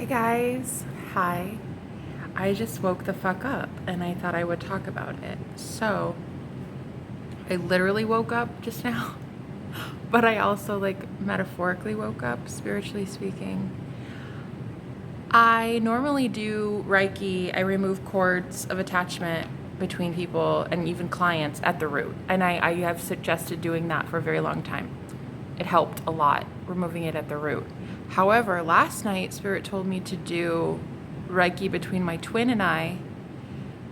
Hey guys, hi. I just woke the fuck up and I thought I would talk about it. So, I literally woke up just now, but I also metaphorically woke up, spiritually speaking. I normally do Reiki. I remove cords of attachment between people and even clients at the root. And I have suggested doing that for a very long time. It helped a lot, removing it at the root. However, last night, Spirit told me to do Reiki between my twin and I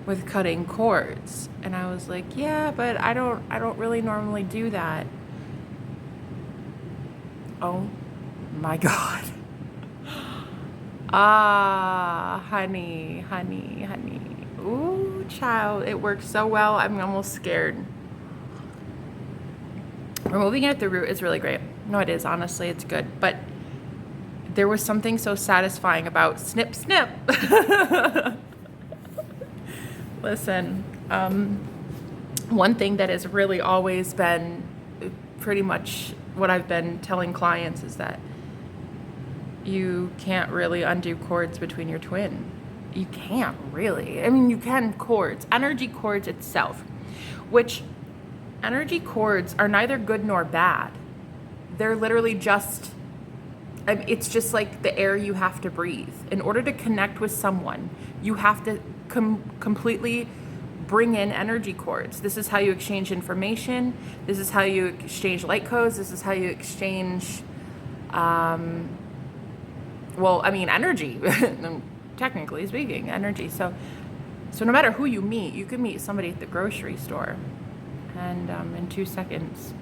with cutting cords. And I was like, yeah, but I don't really normally do that. Oh my God. Ah, honey. Ooh, child, it works so well. I'm almost scared. Removing it at the root is really great. No, it is. Honestly, it's good. But there was something so satisfying about snip, snip. Listen, one thing that has really always been pretty much what I've been telling clients is that you can't really undo cords between your twin. You can't really. I mean, you can cords, energy cords itself, which energy cords are neither good nor bad. They're literally just, it's just like the air you have to breathe. In order to connect with someone, you have to completely bring in energy cords. This is how you exchange information. This is how you exchange light codes. This is how you exchange, energy, technically speaking, energy. So no matter who you meet, you can meet somebody at the grocery store, and in 2 seconds,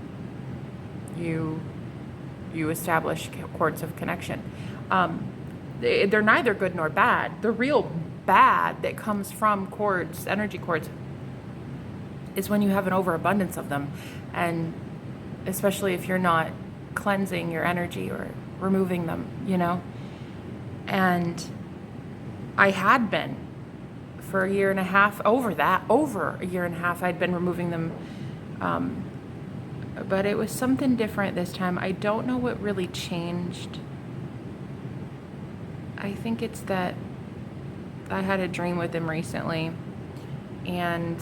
you establish cords of connection. They're neither good nor bad. The real bad that comes from cords, energy cords, is when you have an overabundance of them, and especially if you're not cleansing your energy or removing them, And I had been for a year and a half, over a year and a half, I'd been removing them. But it was something different this time. I don't know what really changed. I think it's that I had a dream with him recently, and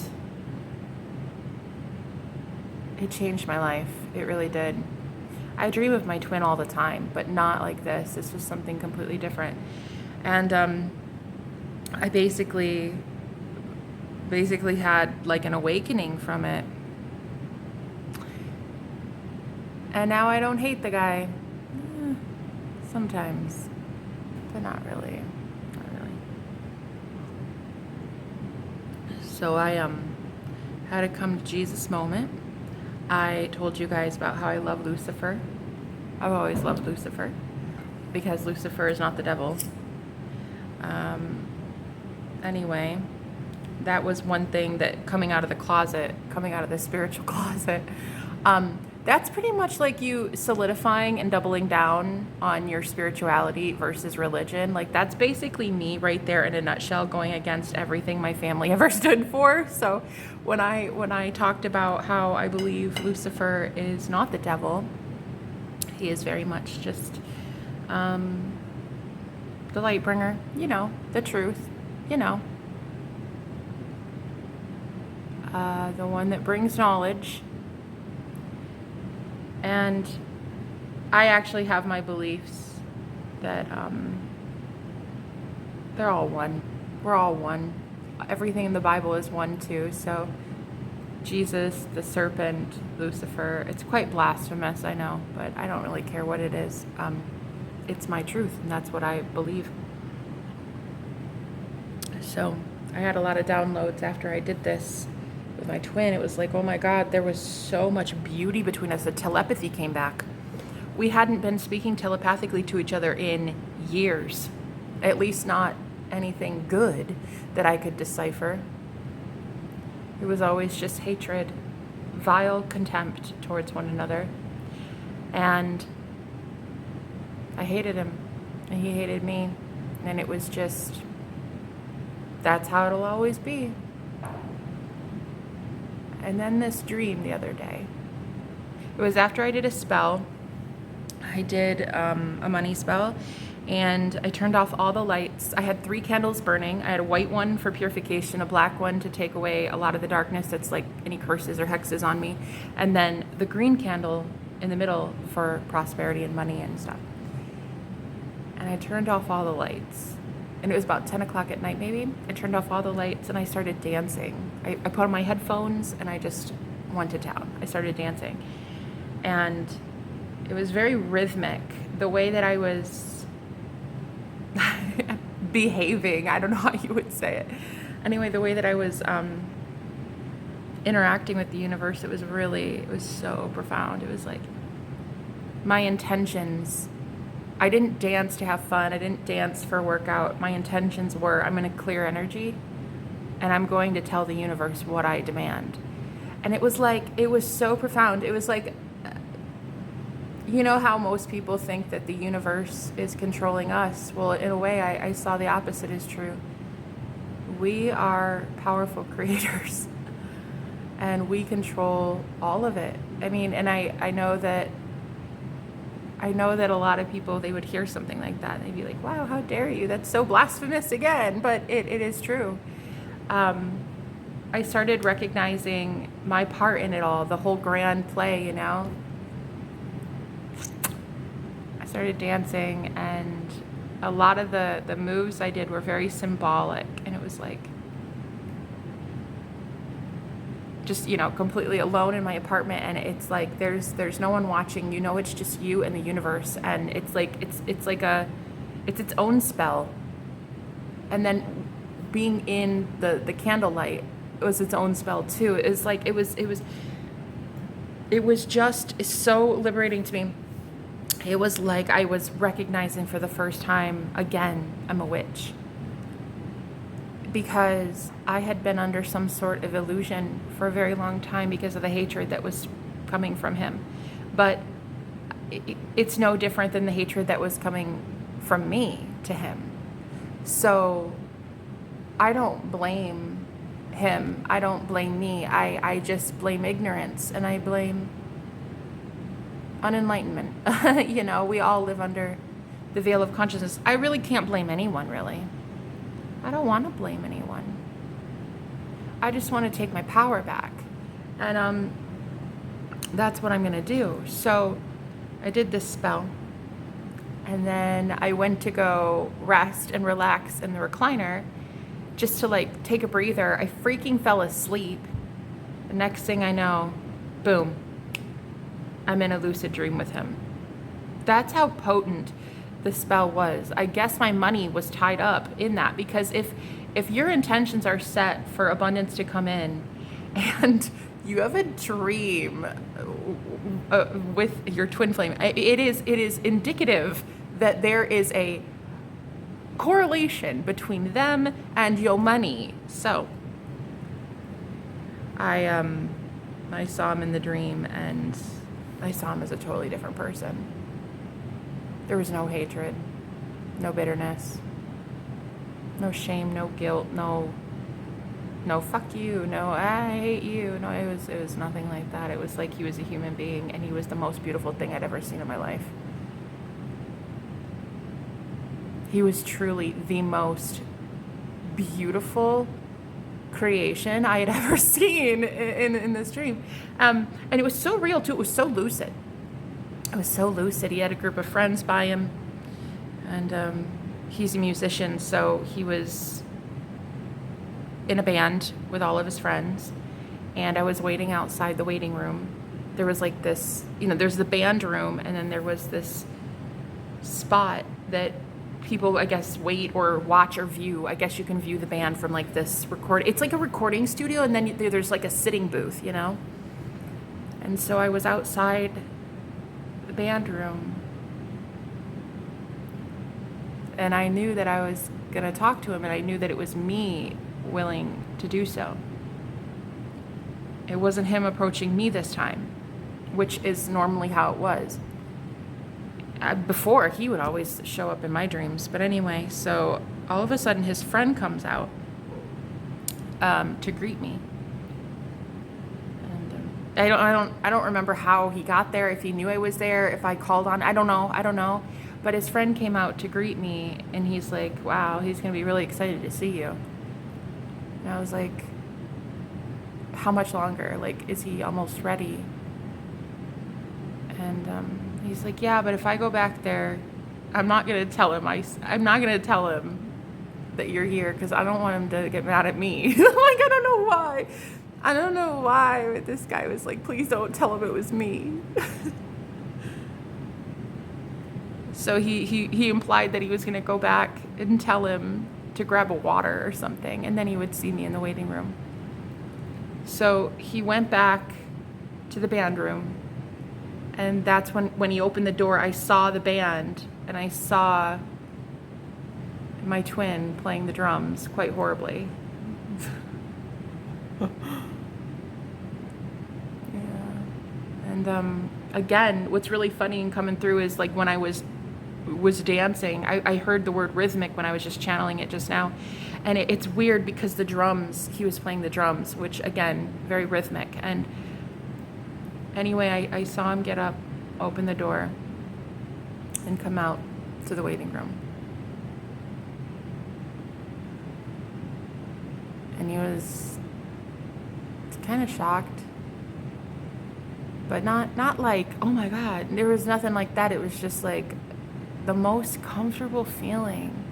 it changed my life. It really did. I dream of my twin all the time, but not like this. This was something completely different. And I basically had like an awakening from it. And now I don't hate the guy. Sometimes, but not really. So I had a come to Jesus moment. I told you guys about how I love Lucifer. I've always loved Lucifer because Lucifer is not the devil. Anyway, that was one thing that coming out of the spiritual closet, that's pretty much like you solidifying and doubling down on your spirituality versus religion. Like, that's basically me right there in a nutshell, going against everything my family ever stood for. So when I talked about how I believe Lucifer is not the devil, he is very much just the Lightbringer, the truth, the one that brings knowledge. And I actually have my beliefs that they're all one. We're all one. Everything in the Bible is one too. So Jesus, the serpent, Lucifer, it's quite blasphemous, I know, but I don't really care what it is. It's my truth, and that's what I believe. So I had a lot of downloads after I did this with my twin. It was like, oh my God, there was so much beauty between us. The telepathy came back. We hadn't been speaking telepathically to each other in years, at least not anything good that I could decipher. It was always just hatred, vile contempt towards one another. And I hated him, and he hated me. And it was just, that's how it'll always be. And then this dream the other day. It was after I did a spell. I did a money spell, And I turned off all the lights. I had 3 candles burning. I had a white one for purification, a black one to take away a lot of the darkness that's like any curses or hexes on me, and then the green candle in the middle for prosperity and money and stuff. And I turned off all the lights. And it was about 10 o'clock at night maybe. I turned off all the lights and I started dancing. I put on my headphones and I just went to town. I started dancing. And it was very rhythmic. The way that I was behaving, I don't know how you would say it. Anyway, the way that I was interacting with the universe, it was so profound. It was like my intentions. I didn't dance to have fun. I didn't dance for a workout. My intentions were, I'm going to clear energy and I'm going to tell the universe what I demand. And it was so profound. It was like, you know how most people think that the universe is controlling us? Well, in a way, I saw the opposite is true. We are powerful creators and we control all of it. I mean, and I know that a lot of people, they would hear something like that. They'd be like, wow, how dare you? That's so blasphemous again. But it is true. I started recognizing my part in it all, the whole grand play, you know. I started dancing and a lot of the moves I did were very symbolic. And it was like, just, you know, completely alone in my apartment, and it's like there's no one watching, you know, it's just you and the universe, and it's its own spell. And then being in the candlelight was its own spell too. It was like it was just so liberating to me. It was like I was recognizing for the first time again, I'm a witch. Because I had been under some sort of illusion for a very long time because of the hatred that was coming from him. But it's no different than the hatred that was coming from me to him. So I don't blame him. I don't blame me. I just blame ignorance and I blame unenlightenment. You know, we all live under the veil of consciousness. I really can't blame anyone, really. I don't want to blame anyone. I just want to take my power back. And that's what I'm going to do. So I did this spell. And then I went to go rest and relax in the recliner just to like take a breather. I freaking fell asleep. The next thing I know, boom, I'm in a lucid dream with him. That's how potent the spell was. I guess my money was tied up in that, because if your intentions are set for abundance to come in and you have a dream with your twin flame, it is indicative that there is a correlation between them and your money. So I saw him in the dream and I saw him as a totally different person. There was no hatred, no bitterness, no shame, no guilt, no fuck you, no I hate you. No, it was nothing like that. It was like he was a human being and he was the most beautiful thing I'd ever seen in my life. He was truly the most beautiful creation I had ever seen in this dream. And it was so real too. It was so lucid. It was so lucid. He had a group of friends by him, and he's a musician, so he was in a band with all of his friends, and I was waiting outside the waiting room. There was like this, you know, there's the band room, and then there was this spot that people, I guess, wait or watch or view. I guess you can view the band from like this record. It's like a recording studio, and then there's like a sitting booth, you know? And so I was outside the band room, and I knew that I was going to talk to him, and I knew that it was me willing to do so. It wasn't him approaching me this time, which is normally how it was. Before, he would always show up in my dreams. But anyway, so all of a sudden his friend comes out to greet me. And I don't remember how he got there, if he knew I was there, if I called on, I don't know. But his friend came out to greet me, and he's like, wow, he's going to be really excited to see you. And I was like, how much longer? Like, is he almost ready? And he's like, yeah, but if I go back there, I'm not going to tell him. I'm not going to tell him that you're here because I don't want him to get mad at me. Like, I don't know why. I don't know why, but this guy was like, please don't tell him it was me. So he implied that he was going to go back and tell him to grab a water or something, and then he would see me in the waiting room. So he went back to the band room, and that's when he opened the door, I saw the band, and I saw my twin playing the drums quite horribly. Yeah. And again, what's really funny and coming through is like when I was dancing, I heard the word rhythmic when I was just channeling it just now. And it's weird because the drums, he was playing the drums, which again, very rhythmic. And anyway, I saw him get up, open the door, and come out to the waiting room. And he was kind of shocked, but not like, oh my God, there was nothing like that. It was just like the most comfortable feeling.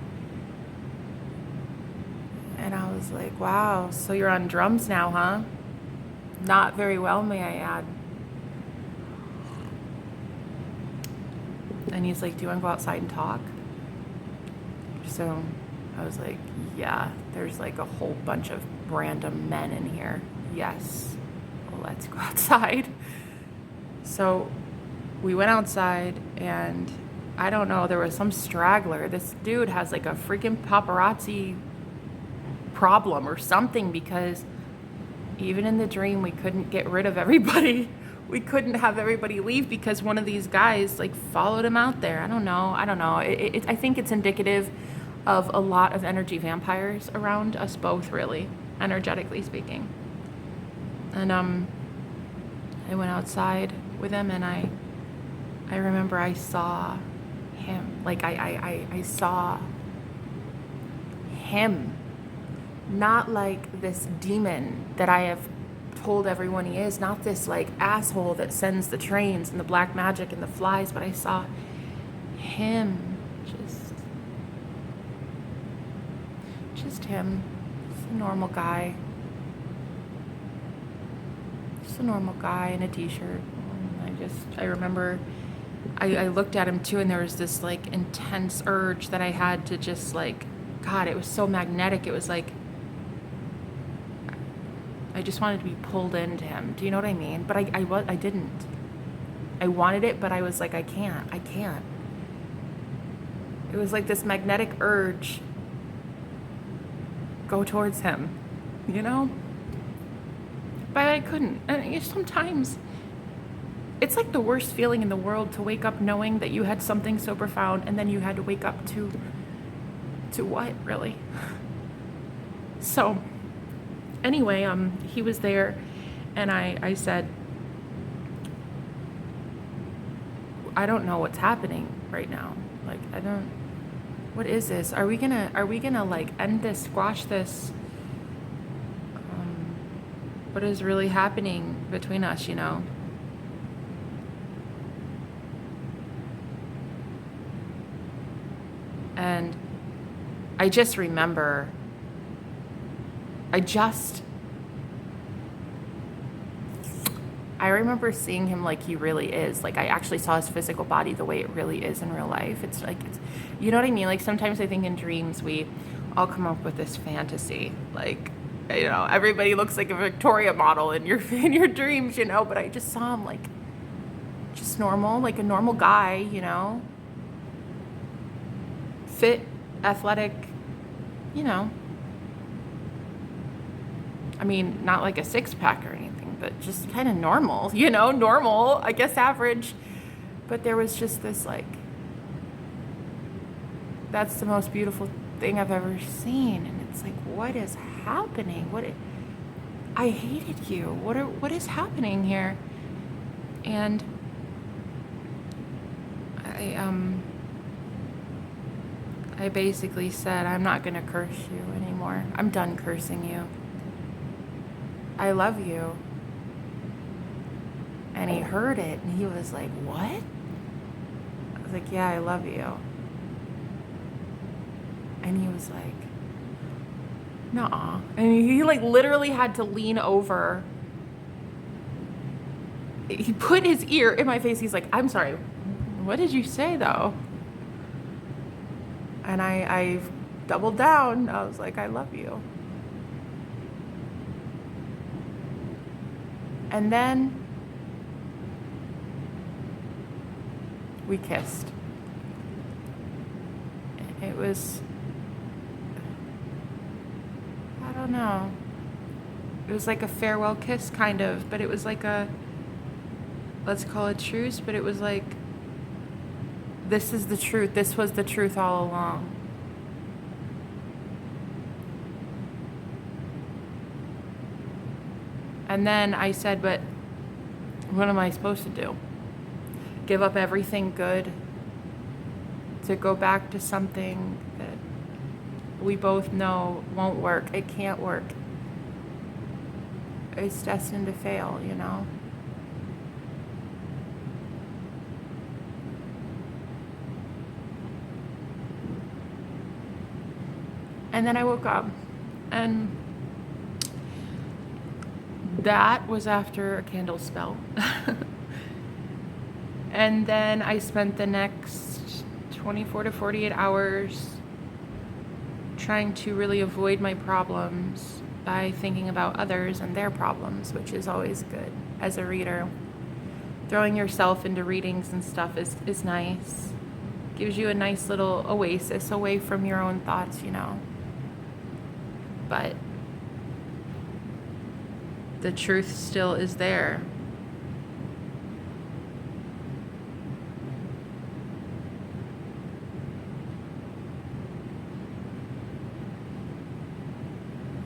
And I was like, wow, so you're on drums now, huh? Not very well, may I add. And he's like, do you want to go outside and talk? So I was like, yeah, there's like a whole bunch of random men in here. Yes, well, let's go outside. So we went outside, and I don't know, there was some straggler. This dude has like a freaking paparazzi problem or something, because even in the dream, we couldn't get rid of everybody. We couldn't have everybody leave because one of these guys like followed him out there. I don't know. I think it's indicative of a lot of energy vampires around us both, really, energetically speaking. And I went outside with him, and I remember I saw him. Like I saw him, not like this demon that I have told everyone he is, not this like asshole that sends the trains and the black magic and the flies, but I saw him, just him, just a normal guy, in a t-shirt. And I remember I looked at him too, and there was this like intense urge that I had to just like, God, it was so magnetic. It was like I just wanted to be pulled into him. Do you know what I mean? But I didn't. I wanted it, but I was like, I can't. It was like this magnetic urge. Go towards him, you know? But I couldn't. And sometimes it's like the worst feeling in the world to wake up knowing that you had something so profound, and then you had to wake up to what, really? So anyway, he was there, and I said, I don't know what's happening right now. Like, what is this? Are we gonna like end this, squash this? What is really happening between us, you know? And I just remember, I remember seeing him like he really is. Like, I actually saw his physical body the way it really is in real life. It's like, you know what I mean? Like, sometimes I think in dreams we all come up with this fantasy. Like, you know, everybody looks like a Victoria model in your dreams, you know? But I just saw him like just normal, like a normal guy, you know? Fit, athletic, you know? I mean, not like a six-pack or anything, but just kind of normal, you know, normal, I guess average. But there was just this like, that's the most beautiful thing I've ever seen. And it's like, what is happening? I hated you. What is happening here? And I basically said, I'm not going to curse you anymore. I'm done cursing you. I love you. And he heard it and he was like, what? I was like, yeah, I love you. And he was like, nuh-uh. And he like literally had to lean over. He put his ear in my face. He's like, I'm sorry, what did you say though? And I doubled down. I was like, I love you. And then we kissed. It was, I don't know. It was like a farewell kiss kind of, but it was like a, let's call it truce, but it was like, this is the truth. This was the truth all along. And then I said, but what am I supposed to do? Give up everything good to go back to something that we both know won't work. It can't work. It's destined to fail, you know? And then I woke up, and that was after a candle spell. And then I spent the next 24 to 48 hours trying to really avoid my problems by thinking about others and their problems, which is always good as a reader. Throwing yourself into readings and stuff is nice. Gives you a nice little oasis away from your own thoughts, you know. But the truth still is there.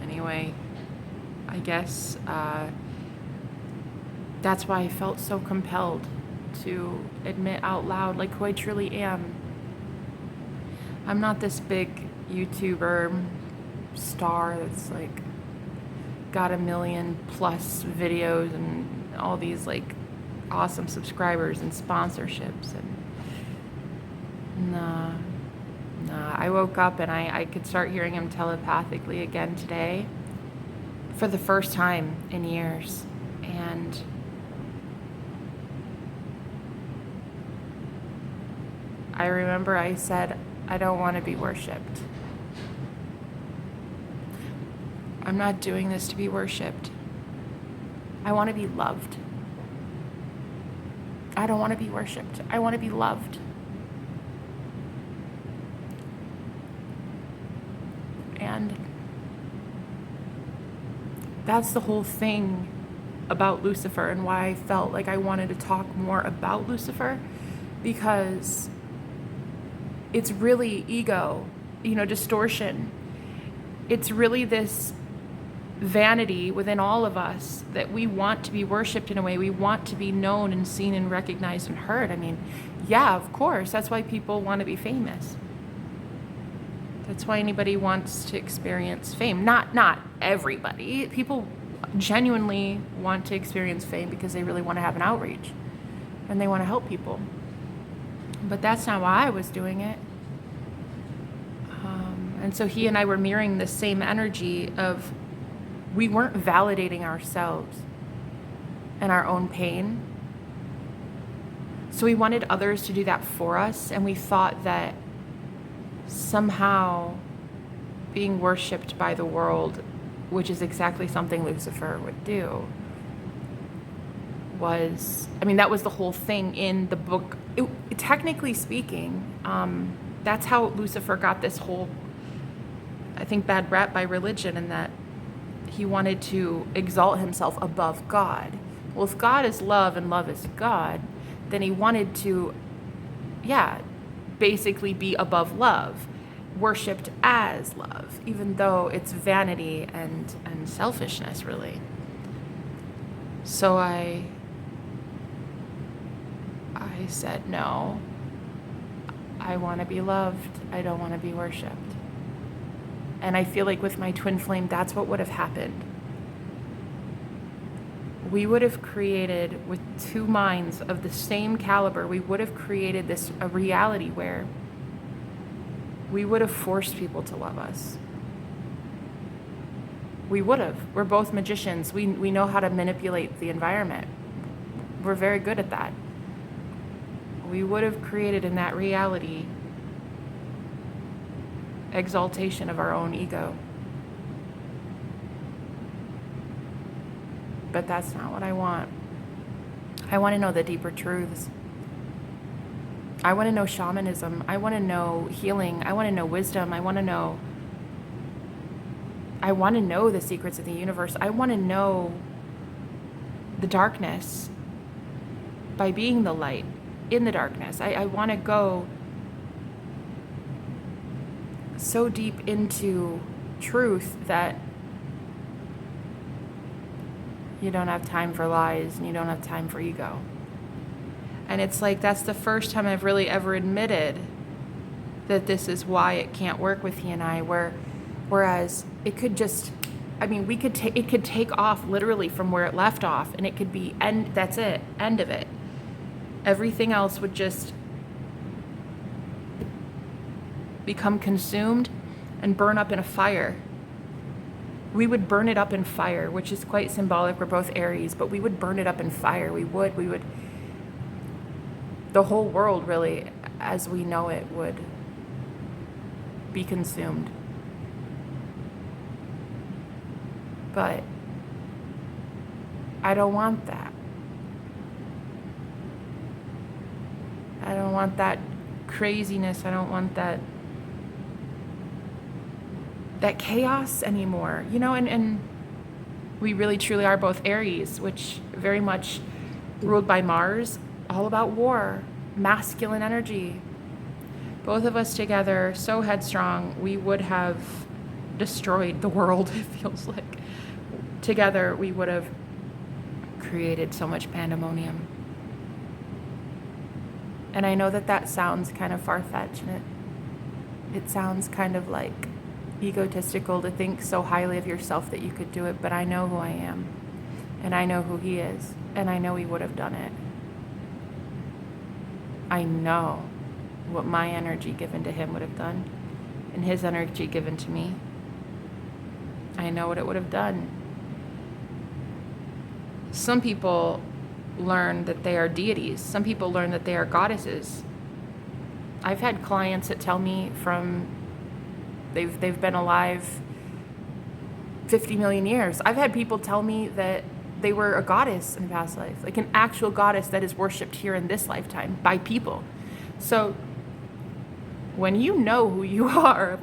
Anyway, I guess that's why I felt so compelled to admit out loud, like, who I truly am. I'm not this big YouTuber star that's like got 1 million plus videos and all these like awesome subscribers and sponsorships, and nah, I woke up and I could start hearing him telepathically again today for the first time in years. And I remember I said, I don't want to be worshipped. I'm not doing this to be worshipped. I want to be loved. I don't want to be worshipped. I want to be loved. And that's the whole thing about Lucifer and why I felt like I wanted to talk more about Lucifer, because it's really ego, you know, distortion. It's really this vanity within all of us that we want to be worshipped in a way. We want to be known and seen and recognized and heard. I mean, yeah, of course. That's why people want to be famous. That's why anybody wants to experience fame. Not everybody. People genuinely want to experience fame because they really want to have an outreach and they want to help people. But that's not why I was doing it. And so he and I were mirroring the same energy of, we weren't validating ourselves and our own pain. So we wanted others to do that for us, and we thought that somehow being worshipped by the world, which is exactly something Lucifer would do, was, I mean, that was the whole thing in the book. Technically speaking, that's how Lucifer got this whole, I think, bad rap by religion, in that he wanted to exalt himself above God. Well, if God is love and love is God, then he wanted to, basically be above love, worshipped as love, even though it's vanity and selfishness, really. So I said, no, I want to be loved. I don't want to be worshipped. And I feel like with my twin flame, that's what would have happened. We would have created, with two minds of the same caliber, we would have created a reality where we would have forced people to love us. We would have. We're both magicians. We know how to manipulate the environment. We're very good at that. We would have created in that reality exaltation of our own ego. But that's not what I want. I want to know the deeper truths. I want to know shamanism. I want to know healing. I want to know wisdom. I want to know the secrets of the universe. I want to know the darkness by being the light in the darkness. I want to go so deep into truth that you don't have time for lies and you don't have time for ego. And it's like, that's the first time I've really ever admitted that this is why it can't work with he and I, whereas it could just, it could take off literally from where it left off, and it could be, and that's it, end of it. Everything else would just become consumed and burn up in a fire. We would burn it up in fire, which is quite symbolic. We're both Aries, but we would burn it up in fire. We would, the whole world really, as we know it, would be consumed. But I don't want that. I don't want that craziness. I don't want that chaos anymore, and we really truly are both Aries, which very much ruled by Mars, all about war, masculine energy. Both of us together, so headstrong, we would have destroyed the world, it feels like. Together, we would have created so much pandemonium. And I know that sounds kind of far-fetched, and it sounds kind of like egotistical to think so highly of yourself that you could do it, but I know who I am, and I know who he is, and I know he would have done it. I know what my energy given to him would have done, and his energy given to me. I know what it would have done. Some people learn that they are deities. Some people learn that they are goddesses. I've had clients that tell me they've been alive 50 million years. I've had people tell me that they were a goddess in a past life, like an actual goddess that is worshipped here in this lifetime by people. So when you know who you are,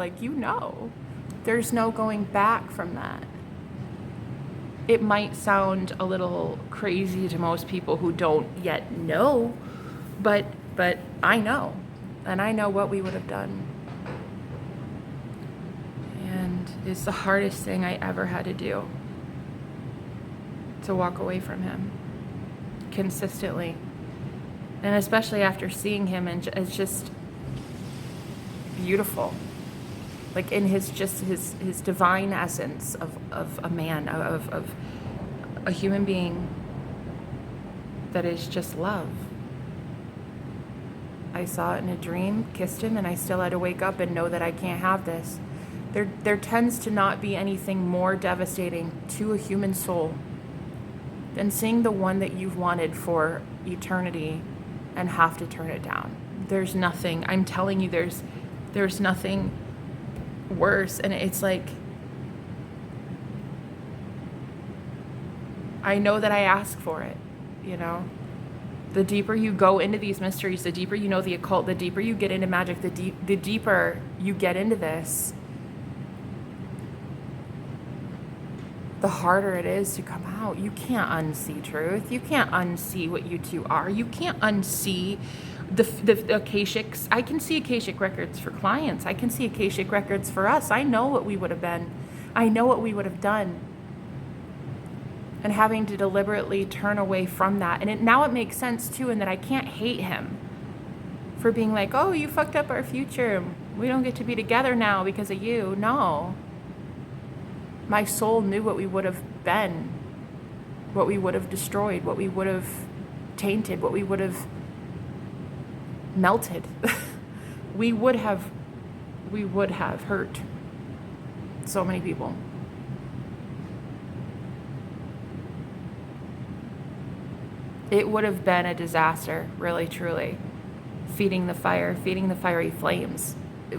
there's no going back from that. It might sound a little crazy to most people who don't yet know, but I know, and I know what we would have done. And it's the hardest thing I ever had to do, to walk away from him consistently, and especially after seeing him, and it's just beautiful, like in his divine essence of a man, of a human being that is just love. I saw it in a dream, kissed him, and I still had to wake up and know that I can't have this. There tends to not be anything more devastating to a human soul than seeing the one that you've wanted for eternity and have to turn it down. There's nothing, I'm telling you, there's nothing worse. And it's like, I know that I ask for it, The deeper you go into these mysteries, the deeper you know the occult, the deeper you get into magic, the deeper you get into this, the harder it is to come out. You can't unsee truth. You can't unsee what you two are. You can't unsee the Akashics. I can see Akashic records for clients. I can see Akashic records for us. I know what we would have been. I know what we would have done. And having to deliberately turn away from that. And now it makes sense too, in that I can't hate him for being like, oh, you fucked up our future. We don't get to be together now because of you. No. My soul knew what we would have been, what we would have destroyed, what we would have tainted, what we would have melted. we would have hurt so many people. It would have been a disaster, really, truly. Feeding the fiery flames.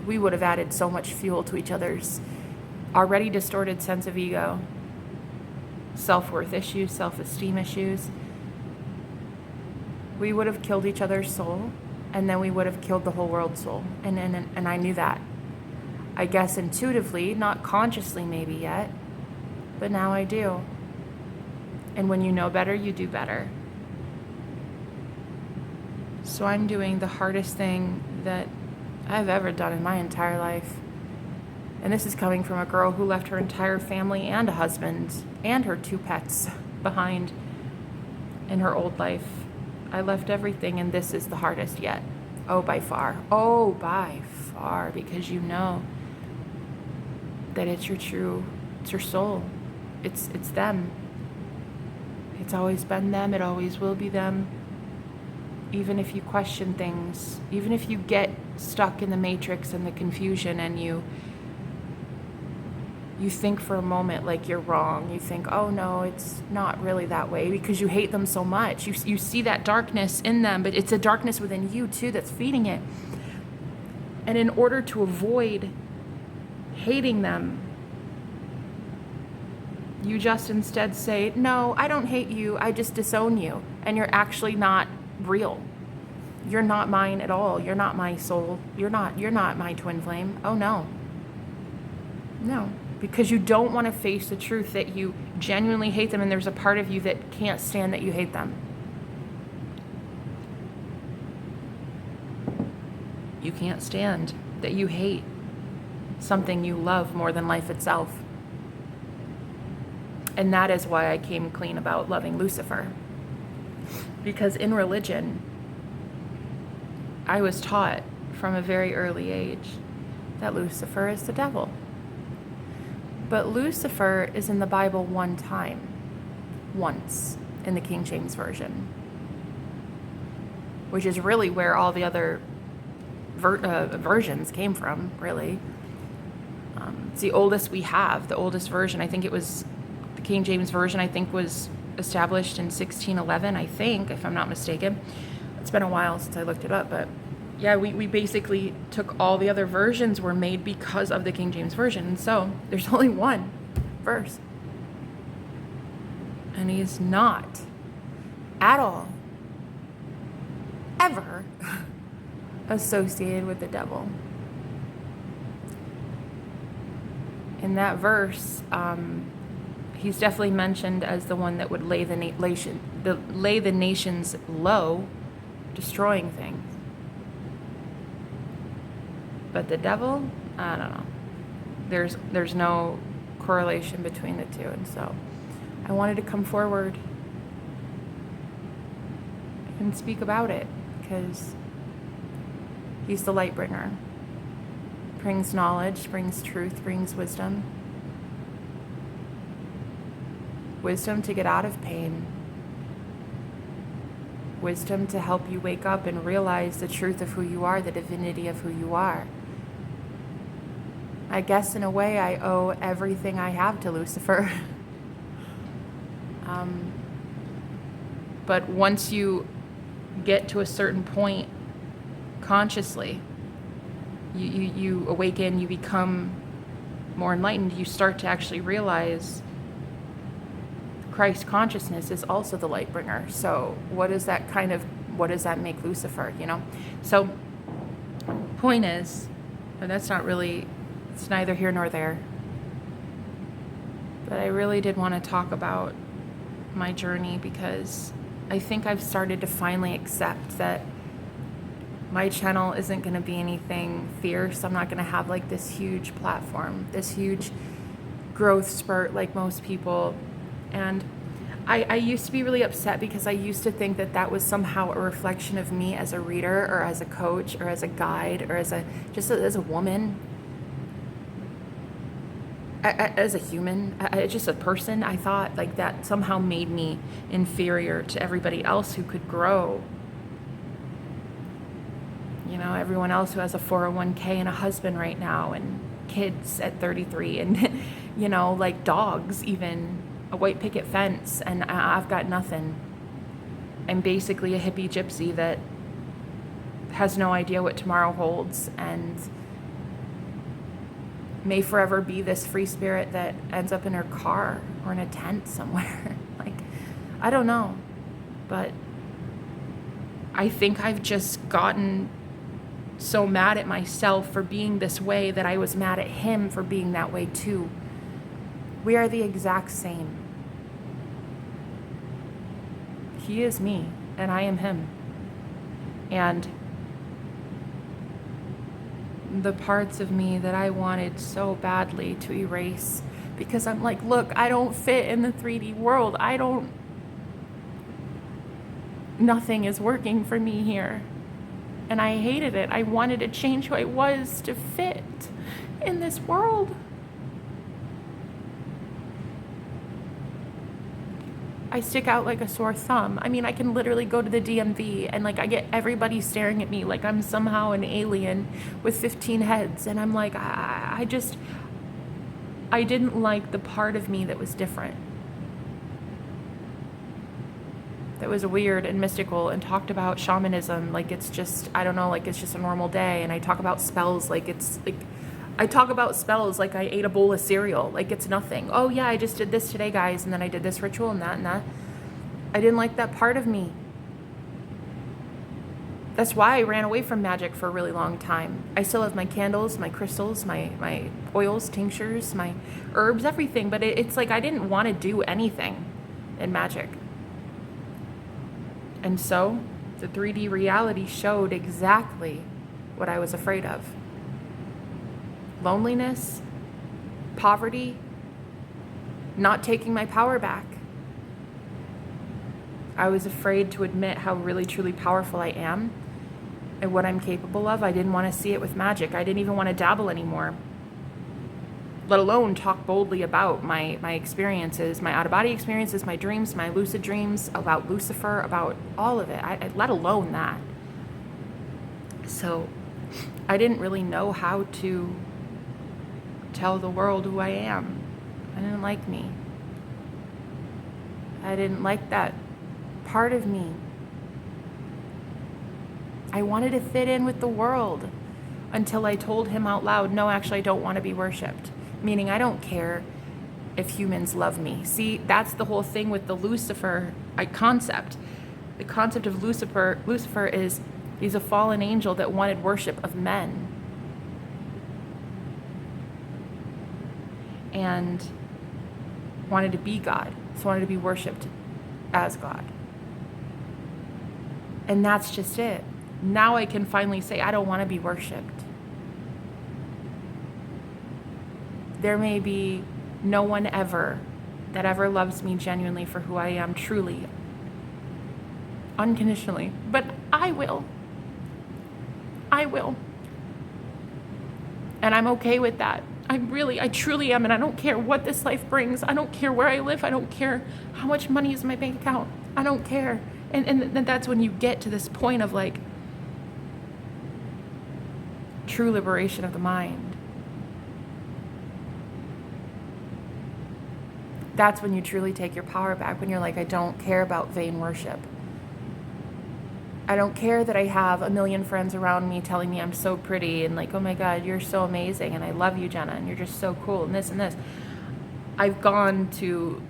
We would have added so much fuel to each other's already distorted sense of ego, self-worth issues, self-esteem issues. We would have killed each other's soul, and then we would have killed the whole world's soul. And I knew that. I guess intuitively, not consciously maybe yet, but now I do. And when you know better, you do better. So I'm doing the hardest thing that I've ever done in my entire life. And this is coming from a girl who left her entire family and a husband and her 2 pets behind in her old life. I left everything, and this is the hardest yet. Oh, by far. Oh, by far, because you know that it's your soul. It's them. It's always been them. It always will be them. Even if you question things, even if you get stuck in the matrix and the confusion and you think for a moment like you're wrong. You think, oh no, it's not really that way, because you hate them so much. You see that darkness in them, but it's a darkness within you too that's feeding it. And in order to avoid hating them, you just instead say, no, I don't hate you, I just disown you. And you're actually not real. You're not mine at all. You're not my soul. You're not my twin flame. Oh no. No. Because you don't want to face the truth that you genuinely hate them, and there's a part of you that can't stand that you hate them. You can't stand that you hate something you love more than life itself. And that is why I came clean about loving Lucifer. Because in religion, I was taught from a very early age that Lucifer is the devil. But Lucifer is in the Bible one time, once, in the King James Version, which is really where all the other versions came from, really. It's the oldest we have, the oldest version. I think it was, the King James Version, I think, was established in 1611, I think, if I'm not mistaken. It's been a while since I looked it up, but yeah, we basically took all the other versions were made because of the King James Version. And so there's only one verse. And he is not at all, ever associated with the devil. In that verse, he's definitely mentioned as the one that would lay the nations low, destroying things. But the devil, I don't know. There's no correlation between the two, and so I wanted to come forward and speak about it, because he's the Lightbringer. Brings knowledge, brings truth, brings wisdom. Wisdom to get out of pain. Wisdom to help you wake up and realize the truth of who you are, the divinity of who you are. I guess in a way I owe everything I have to Lucifer. But once you get to a certain point consciously, you awaken, you become more enlightened, you start to actually realize Christ consciousness is also the Lightbringer. So what does that make Lucifer, you know? So point is, and that's not really, it's neither here nor there, but I really did want to talk about my journey, because I think I've started to finally accept that my channel isn't going to be anything fierce. I'm not going to have like this huge platform, this huge growth spurt like most people. And I used to be really upset because I used to think that that was somehow a reflection of me as a reader or as a coach or as a guide or as a woman, as a human, just a person. I thought like that somehow made me inferior to everybody else who could grow. You know, everyone else who has a 401k and a husband right now and kids at 33 and, you know, like dogs, even a white picket fence, and I've got nothing. I'm basically a hippie gypsy that has no idea what tomorrow holds and may forever be this free spirit that ends up in her car or in a tent somewhere. Like, I don't know. But I think I've just gotten so mad at myself for being this way that I was mad at him for being that way too. We are the exact same. He is me and I am him. And the parts of me that I wanted so badly to erase, because I'm like, look, I don't fit in the 3D world. Nothing is working for me here. And I hated it. I wanted to change who I was to fit in this world. I stick out like a sore thumb. I mean, I can literally go to the DMV and like I get everybody staring at me like I'm somehow an alien with 15 heads. And I'm like, I didn't like the part of me that was different. That was weird and mystical and talked about shamanism like it's just, I don't know, like it's just a normal day. And I talk about spells like it's like, I talk about spells like I ate a bowl of cereal, like it's nothing. Oh yeah, I just did this today, guys, and then I did this ritual and that and that. I didn't like that part of me. That's why I ran away from magic for a really long time. I still have my candles, my crystals, my oils, tinctures, my herbs, everything, but it's like I didn't want to do anything in magic. And so the 3D reality showed exactly what I was afraid of. Loneliness, poverty, not taking my power back. I was afraid to admit how really truly powerful I am and what I'm capable of. I didn't want to see it with magic. I didn't even want to dabble anymore, let alone talk boldly about my experiences, my out-of-body experiences, my dreams, my lucid dreams, about Lucifer, about all of it, let alone that. So I didn't really know how to tell the world who I am. I didn't like me. I didn't like that part of me. I wanted to fit in with the world until I told him out loud, no, actually, I don't want to be worshipped. Meaning I don't care if humans love me. See, that's the whole thing with the Lucifer concept. The concept of Lucifer is he's a fallen angel that wanted worship of men. And wanted to be God. So wanted to be worshipped as God. And that's just it. Now I can finally say, I don't want to be worshipped. There may be no one ever that ever loves me genuinely for who I am, truly, unconditionally, but I will. I will. And I'm okay with that. I truly am, and I don't care what this life brings. I don't care where I live. I don't care how much money is in my bank account. I don't care. And that's when you get to this point of like true liberation of the mind. That's when you truly take your power back, when you're like, I don't care about vain worship. I don't care that I have a million friends around me telling me I'm so pretty and like, oh my God, you're so amazing and I love you, Jenna, and you're just so cool and this and this. I've gone to,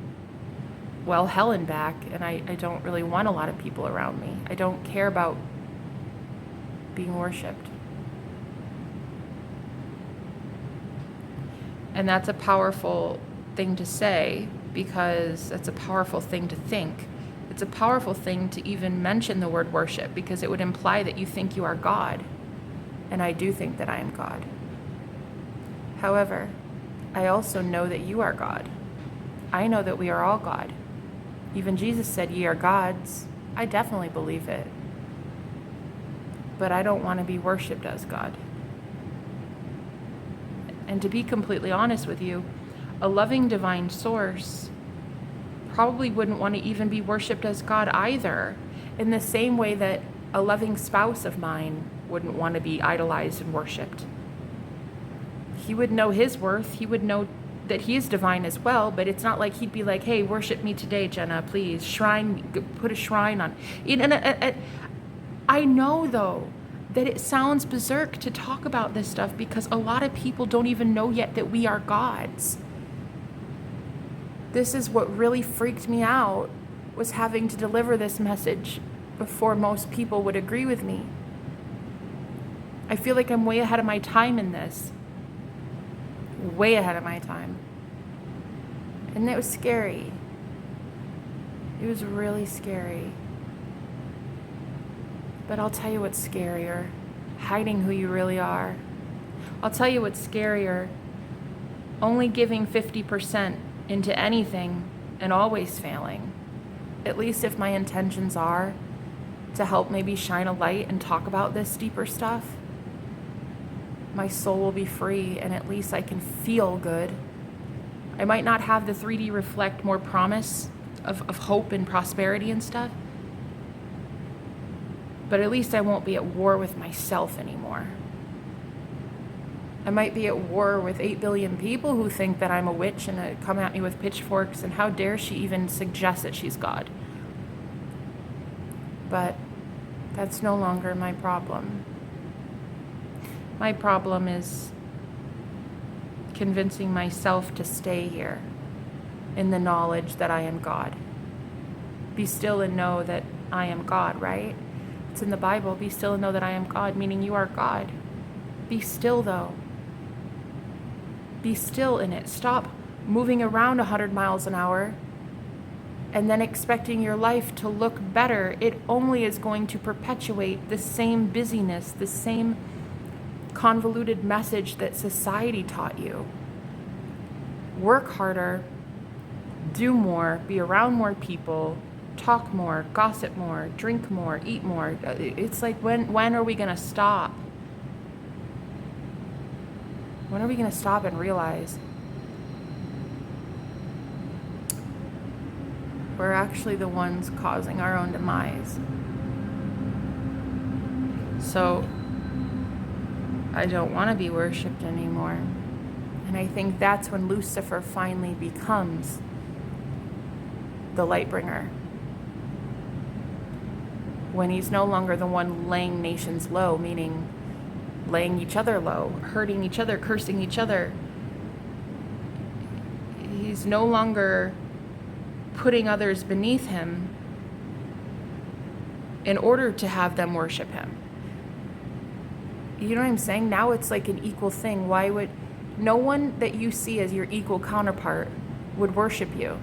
well, hell and back, and I don't really want a lot of people around me. I don't care about being worshipped. And that's a powerful thing to say, because that's a powerful thing to think. It's a powerful thing to even mention the word worship, because it would imply that you think you are God. And I do think that I am God. However, I also know that you are God. I know that we are all God. Even Jesus said, ye are gods. I definitely believe it. But I don't want to be worshipped as God. And to be completely honest with you, a loving divine source probably wouldn't want to even be worshipped as God either, in the same way that a loving spouse of mine wouldn't want to be idolized and worshipped. He would know his worth. He would know that he is divine as well, but it's not like he'd be like, hey, worship me today, Jenna, please. Put a shrine on. I know, though, that it sounds berserk to talk about this stuff because a lot of people don't even know yet that we are gods. This is what really freaked me out, was having to deliver this message before most people would agree with me. I feel like I'm way ahead of my time in this. Way ahead of my time. And it was scary. It was really scary. But I'll tell you what's scarier. Hiding who you really are. I'll tell you what's scarier. Only giving 50% into anything and always failing. At least if my intentions are to help maybe shine a light and talk about this deeper stuff, my soul will be free and at least I can feel good. I might not have the 3D reflect more promise of hope and prosperity and stuff, but at least I won't be at war with myself anymore. I might be at war with 8 billion people who think that I'm a witch and come at me with pitchforks, and how dare she even suggest that she's God. But that's no longer my problem. My problem is convincing myself to stay here in the knowledge that I am God. Be still and know that I am God, right? It's in the Bible. Be still and know that I am God, meaning you are God. Be still, though. Be still in it. Stop moving around 100 miles an hour and then expecting your life to look better. It only is going to perpetuate the same busyness, the same convoluted message that society taught you. Work harder, do more, be around more people, talk more, gossip more, drink more, eat more. It's like, when are we going to stop? When are we going to stop and realize we're actually the ones causing our own demise? So I don't want to be worshipped anymore. And I think that's when Lucifer finally becomes the Lightbringer. When he's no longer the one laying nations low, meaning laying each other low, hurting each other, cursing each other. He's no longer putting others beneath him in order to have them worship him. You know what I'm saying? Now it's like an equal thing. Why would no one that you see as your equal counterpart would worship you?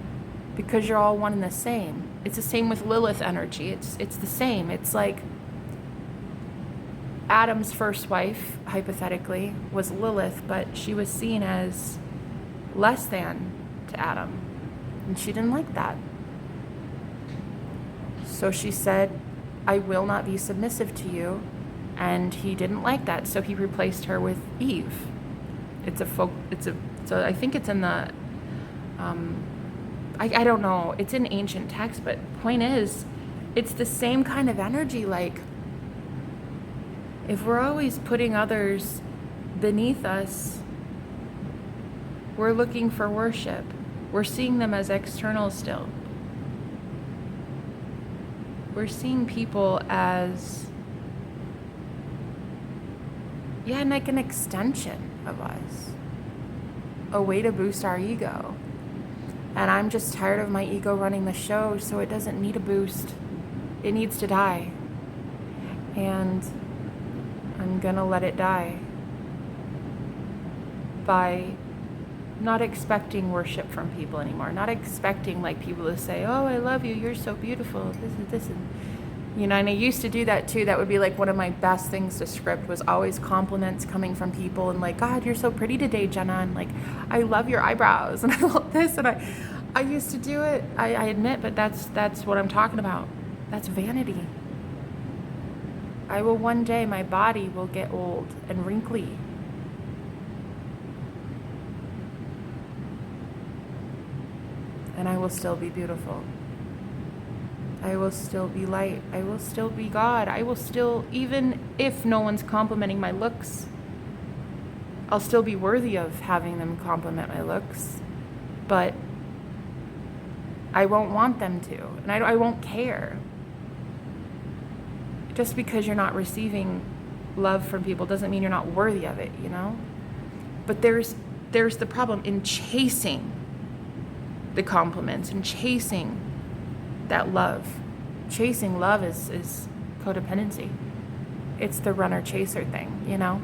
Because you're all one and the same. It's the same with Lilith energy. It's the same. It's like Adam's first wife, hypothetically, was Lilith, but she was seen as less than to Adam. And she didn't like that. So she said, I will not be submissive to you. And he didn't like that, so he replaced her with Eve. So I think it's in the, I don't know, it's in ancient text, but point is, it's the same kind of energy. Like, if we're always putting others beneath us, we're looking for worship. We're seeing them as external still. We're seeing people as, like an extension of us. A way to boost our ego. And I'm just tired of my ego running the show, so it doesn't need a boost. It needs to die. And I'm gonna let it die by not expecting worship from people anymore. Not expecting like people to say, oh, I love you, you're so beautiful, this and and I used to do that too. That would be like one of my best things to script, was always compliments coming from people and like, God, you're so pretty today, Jenna, and like, I love your eyebrows and I love this, and I used to do it, I admit, but that's what I'm talking about. That's vanity. I will one day, my body will get old and wrinkly. And I will still be beautiful. I will still be light. I will still be God. I will still, even if no one's complimenting my looks, I'll still be worthy of having them compliment my looks. But I won't want them to. And I won't care. Just because you're not receiving love from people doesn't mean you're not worthy of it, you know? But there's the problem in chasing the compliments and chasing that love. Chasing love is codependency. It's the runner-chaser thing, you know?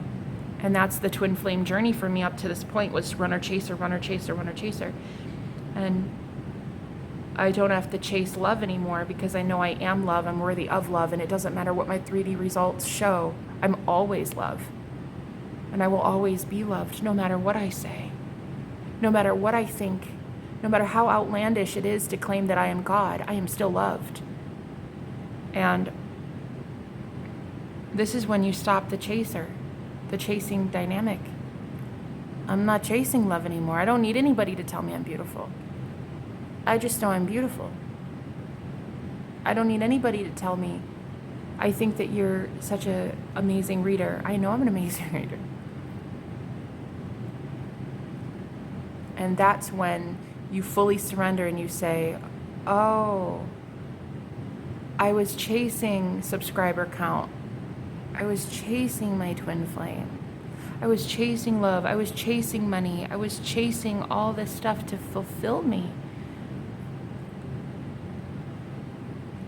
And that's the twin flame journey for me up to this point, was runner-chaser, runner-chaser, runner-chaser. And I don't have to chase love anymore because I know I am love, I'm worthy of love, and it doesn't matter what my 3D results show. I'm always love. And I will always be loved, no matter what I say, no matter what I think, no matter how outlandish it is to claim that I am God, I am still loved. And this is when you stop the chaser, the chasing dynamic. I'm not chasing love anymore. I don't need anybody to tell me I'm beautiful. I just know I'm beautiful. I don't need anybody to tell me, I think that you're such an amazing reader. I know I'm an amazing reader. And that's when you fully surrender and you say, oh, I was chasing subscriber count. I was chasing my twin flame. I was chasing love. I was chasing money. I was chasing all this stuff to fulfill me.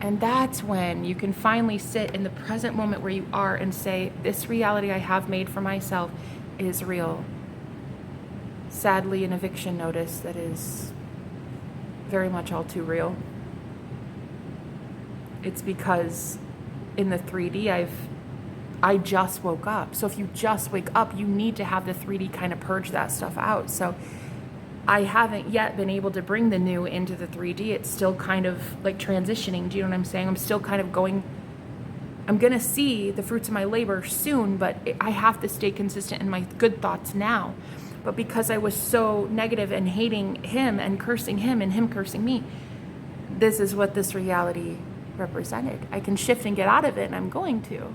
And that's when you can finally sit in the present moment where you are and say, this reality I have made for myself is real. Sadly, an eviction notice that is very much all too real. It's because in the 3D, I just woke up. So if you just wake up, you need to have the 3D kind of purge that stuff out. So I haven't yet been able to bring the new into the 3D. It's still kind of like transitioning. Do you know what I'm saying? I'm still kind of going, I'm going to see the fruits of my labor soon, but I have to stay consistent in my good thoughts now. But because I was so negative and hating him and cursing him and him cursing me, this is what this reality represented. I can shift and get out of it, and I'm going to.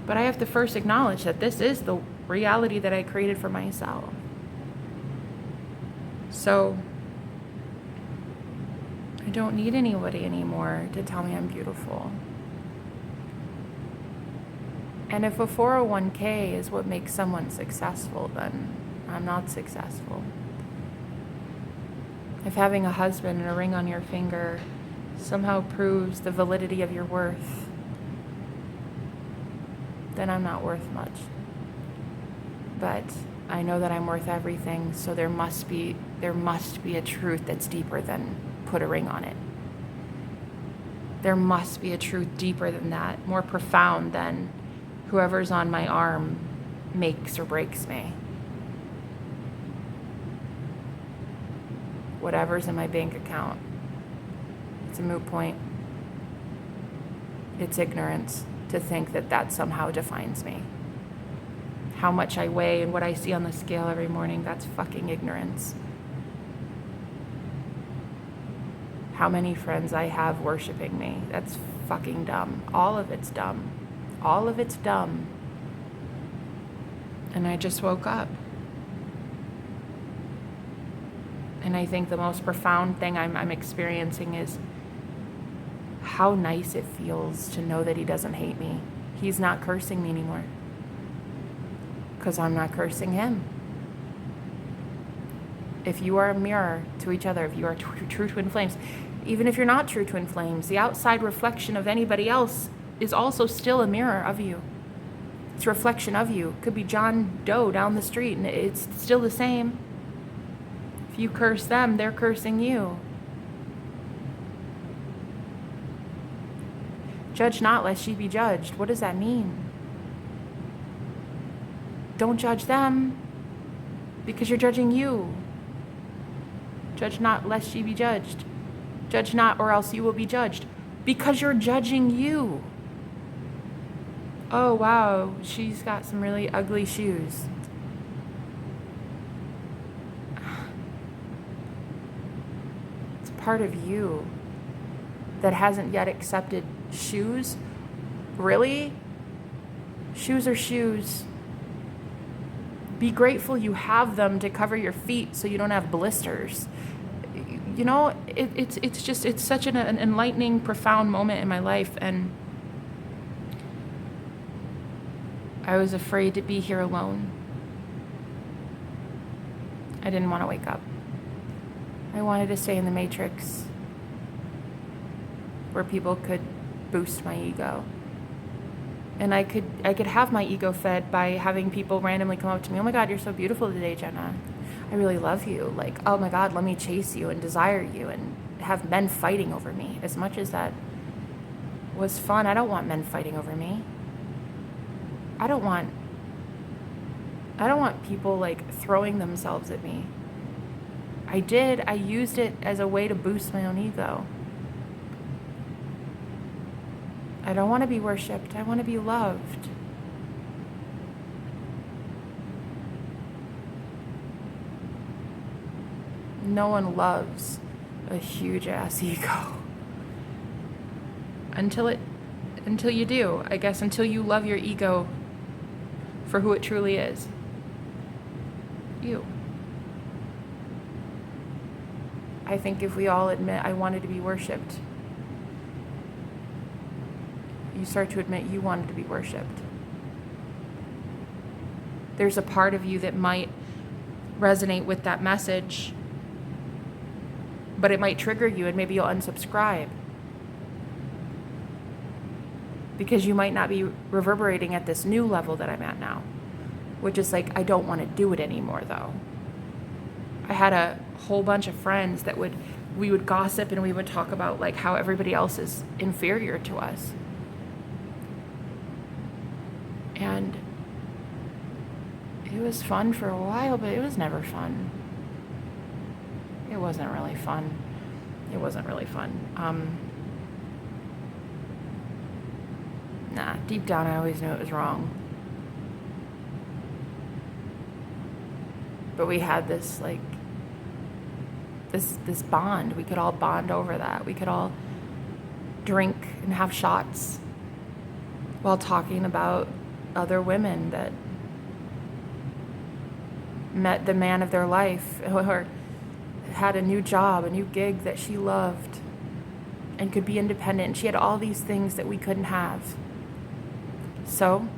But I have to first acknowledge that this is the reality that I created for myself. So I don't need anybody anymore to tell me I'm beautiful. And if a 401k is what makes someone successful, then I'm not successful. If having a husband and a ring on your finger somehow proves the validity of your worth, then I'm not worth much. But I know that I'm worth everything, so there must be a truth that's deeper than put a ring on it. There must be a truth deeper than that, more profound than whoever's on my arm makes or breaks me. Whatever's in my bank account, it's a moot point. It's ignorance to think that that somehow defines me. How much I weigh and what I see on the scale every morning, that's fucking ignorance. How many friends I have worshiping me, that's fucking dumb. All of it's dumb. All of it's dumb. And I just woke up. And I think the most profound thing I'm experiencing is how nice it feels to know that he doesn't hate me. He's not cursing me anymore. Because I'm not cursing him. If you are a mirror to each other, if you are true twin flames, even if you're not true twin flames, the outside reflection of anybody else is also still a mirror of you. It's a reflection of you. It could be John Doe down the street, and it's still the same. If you curse them, they're cursing you. Judge not, lest ye be judged. What does that mean? Don't judge them, because you're judging you. Judge not, lest ye be judged. Judge not, or else you will be judged. Because you're judging you. Oh, wow, she's got some really ugly shoes. It's part of you that hasn't yet accepted shoes. Really? Shoes are shoes. Be grateful you have them to cover your feet so you don't have blisters. You know, it's such an enlightening, profound moment in my life, and I was afraid to be here alone. I didn't want to wake up. I wanted to stay in the matrix where people could boost my ego. And I could have my ego fed by having people randomly come up to me. Oh my God, you're so beautiful today, Jenna. I really love you. Like, oh my God, let me chase you and desire you, and have men fighting over me. As much as that was fun, I don't want men fighting over me. I don't want people like throwing themselves at me. I used it as a way to boost my own ego. I don't want to be worshipped. I want to be loved. No one loves a huge ass ego. Until you do, I guess, until you love your ego for who it truly is. You. I think if we all admit I wanted to be worshipped, you start to admit you wanted to be worshipped. There's a part of you that might resonate with that message, but it might trigger you, and maybe you'll unsubscribe. Because you might not be reverberating at this new level that I'm at now, which is like, I don't want to do it anymore though. I had a whole bunch of friends that we would gossip, and we would talk about like how everybody else is inferior to us. And it was fun for a while, but it was never fun. It wasn't really fun. It wasn't really fun. Deep down I always knew it was wrong. But we had this like this bond. We could all bond over that. We could all drink and have shots while talking about other women that met the man of their life, or had a new job, a new gig that she loved, and could be independent. She had all these things that we couldn't have. So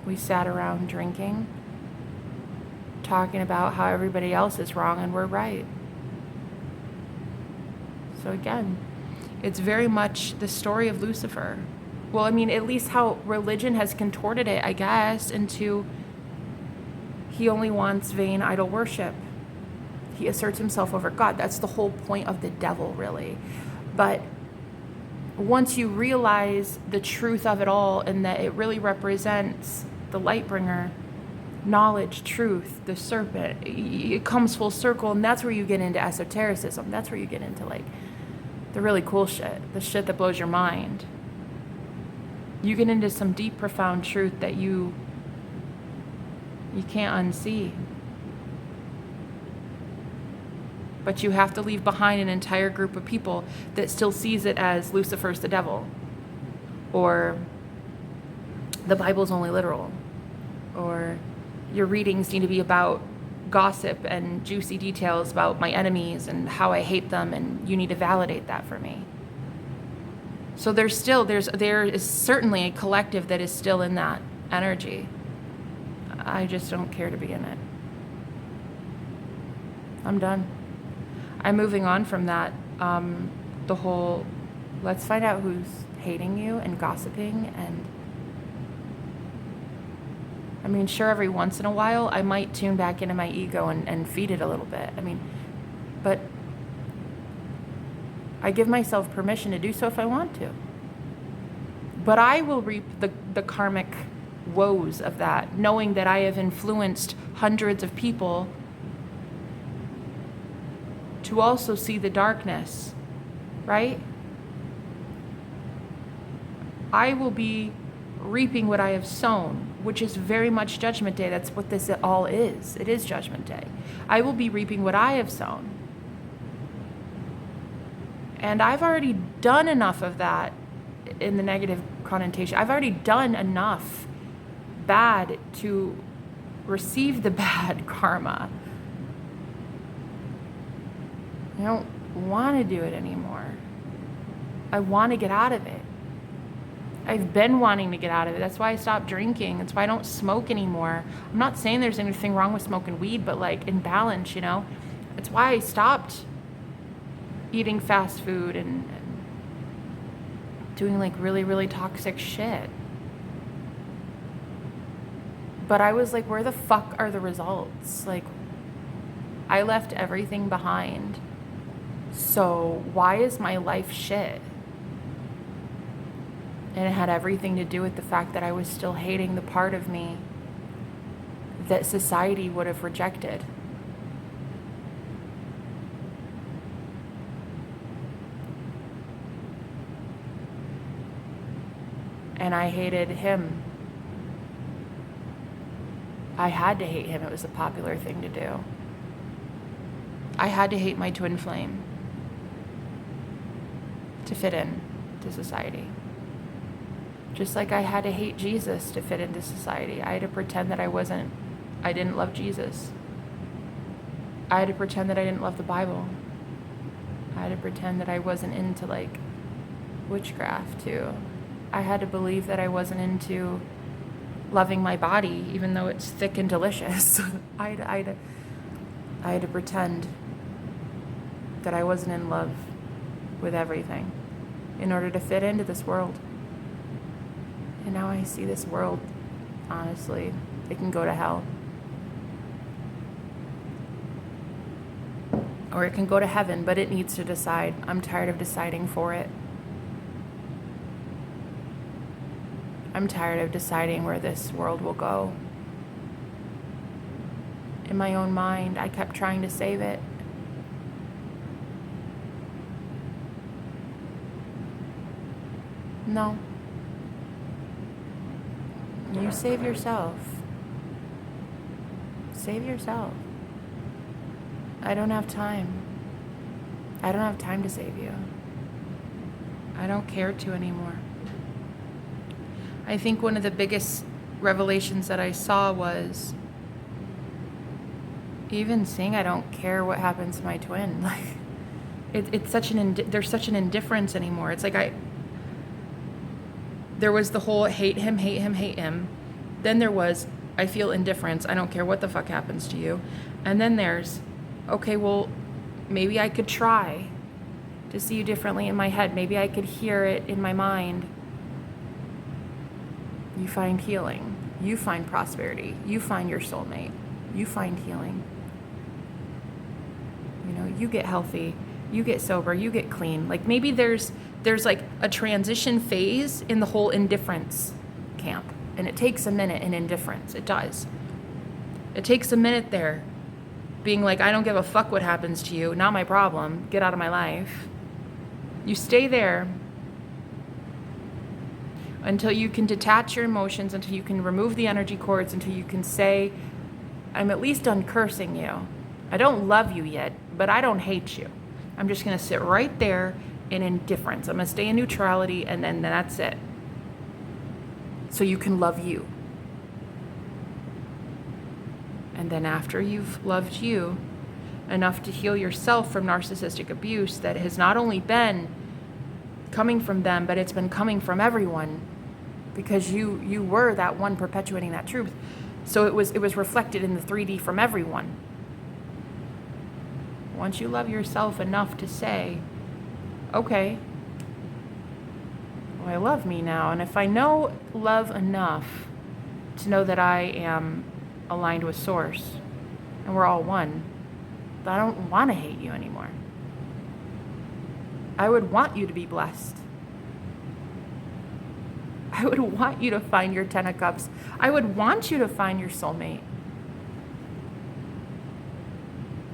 we sat around drinking, talking about how everybody else is wrong and we're right. So again, it's very much the story of Lucifer. Well, I mean, at least how religion has contorted it, I guess, into he only wants vain idol worship. He asserts himself over God. That's the whole point of the devil, really. But once you realize the truth of it all, and that it really represents the Lightbringer, knowledge, truth, the serpent, it comes full circle, and that's where you get into esotericism. That's where you get into like the really cool shit, the shit that blows your mind. You get into some deep, profound truth that you can't unsee. But you have to leave behind an entire group of people that still sees it as Lucifer's the devil, or the Bible's only literal, or your readings need to be about gossip and juicy details about my enemies and how I hate them, and you need to validate that for me. So there is certainly a collective that is still in that energy. I just don't care to be in it. I'm done. I'm moving on from that. The whole, let's find out who's hating you and gossiping. And I mean, sure, every once in a while, I might tune back into my ego and feed it a little bit. I mean, but I give myself permission to do so if I want to. But I will reap the karmic woes of that, knowing that I have influenced hundreds of people to also see the darkness, right? I will be reaping what I have sown, which is very much Judgment Day. That's what this all is. It is Judgment Day. I will be reaping what I have sown. And I've already done enough of that in the negative connotation. I've already done enough bad to receive the bad karma. I don't want to do it anymore. I want to get out of it. I've been wanting to get out of it. That's why I stopped drinking. That's why I don't smoke anymore. I'm not saying there's anything wrong with smoking weed, but like in balance, you know? It's why I stopped eating fast food and doing like really, really toxic shit. But I was like, where the fuck are the results? Like, I left everything behind. So why is my life shit? And it had everything to do with the fact that I was still hating the part of me that society would have rejected. And I hated him. I had to hate him. It was a popular thing to do. I had to hate my twin flame to fit in to society. Just like I had to hate Jesus to fit into society. I had to pretend that I didn't love Jesus. I had to pretend that I didn't love the Bible. I had to pretend that I wasn't into like witchcraft too. I had to believe that I wasn't into loving my body, even though it's thick and delicious. I had to pretend that I wasn't in love with everything in order to fit into this world. And now I see this world, honestly, it can go to hell. Or it can go to heaven, but it needs to decide. I'm tired of deciding for it. I'm tired of deciding where this world will go. In my own mind, I kept trying to save it. No. You save yourself. Save yourself. I don't have time. I don't have time to save you. I don't care to anymore. I think one of the biggest revelations that I saw was even seeing I don't care what happens to my twin. Like, it's such there's such an indifference anymore. It's like there was the whole hate him, hate him, hate him. Then there was, I feel indifference. I don't care what the fuck happens to you. And then there's, okay, well, maybe I could try to see you differently in my head. Maybe I could hear it in my mind. You find healing. You find prosperity. You find your soulmate. You find healing. You know, you get healthy. You get sober. You get clean. Like maybe there's like a transition phase in the whole indifference camp. And it takes a minute in indifference. It does. It takes a minute there. Being like, I don't give a fuck what happens to you. Not my problem. Get out of my life. You stay there until you can detach your emotions, until you can remove the energy cords, until you can say, I'm at least done cursing you. I don't love you yet, but I don't hate you. I'm just going to sit right there in indifference. I'm going to stay in neutrality, and then that's it. So you can love you. And then after you've loved you enough to heal yourself from narcissistic abuse that has not only been coming from them, but it's been coming from everyone, because you were that one perpetuating that truth. So it was reflected in the 3D from everyone. Once you love yourself enough to say, okay, well, I love me now. And if I know love enough to know that I am aligned with Source and we're all one, then I don't want to hate you anymore. I would want you to be blessed. I would want you to find your 10 of Cups. I would want you to find your soulmate.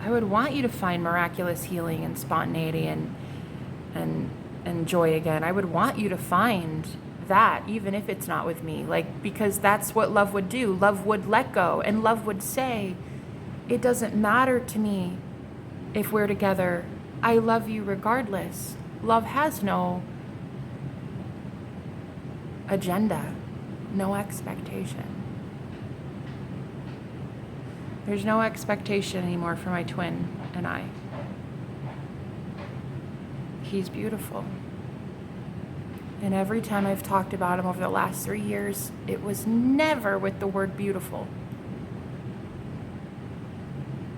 I would want you to find miraculous healing and spontaneity and joy again. I would want you to find that, even if it's not with me, like, because that's what love would do. Love would let go, and love would say, it doesn't matter to me if we're together. I love you regardless. Love has no agenda, no expectation. There's no expectation anymore for my twin and I. He's beautiful. And every time I've talked about him over the last 3 years, it was never with the word beautiful.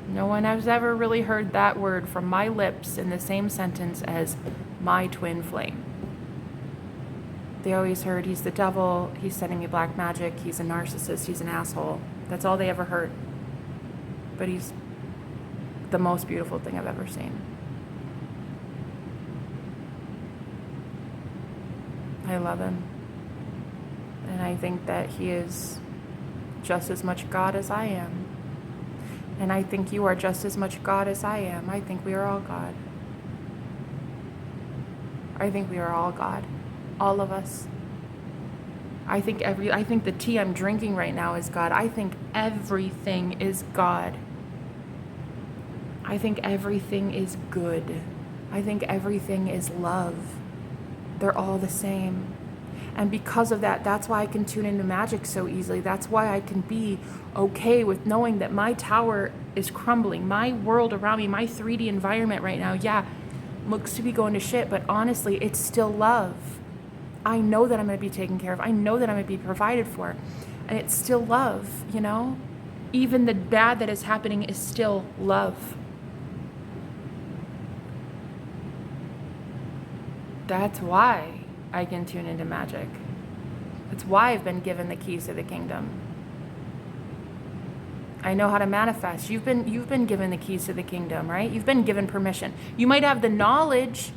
No one has ever really heard that word from my lips in the same sentence as my twin flame. They always heard he's the devil, he's sending me black magic, he's a narcissist, he's an asshole. That's all they ever heard. But he's the most beautiful thing I've ever seen. I love him. And I think that he is just as much God as I am. And I think you are just as much God as I am. I think we are all God. I think we are all God. All of us. I think the tea I'm drinking right now is God. I think everything is God. I think everything is good. I think everything is love. They're all the same. And because of that, that's why I can tune into magic so easily. That's why I can be okay with knowing that my tower is crumbling. My world around me, my 3D environment right now, yeah, looks to be going to shit, but honestly, it's still love. I know that I'm going to be taken care of. I know that I'm going to be provided for. And it's still love, you know? Even the bad that is happening is still love. That's why I can tune into magic. That's why I've been given the keys to the kingdom. I know how to manifest. You've been given the keys to the kingdom, right? You've been given permission. You might have the knowledge,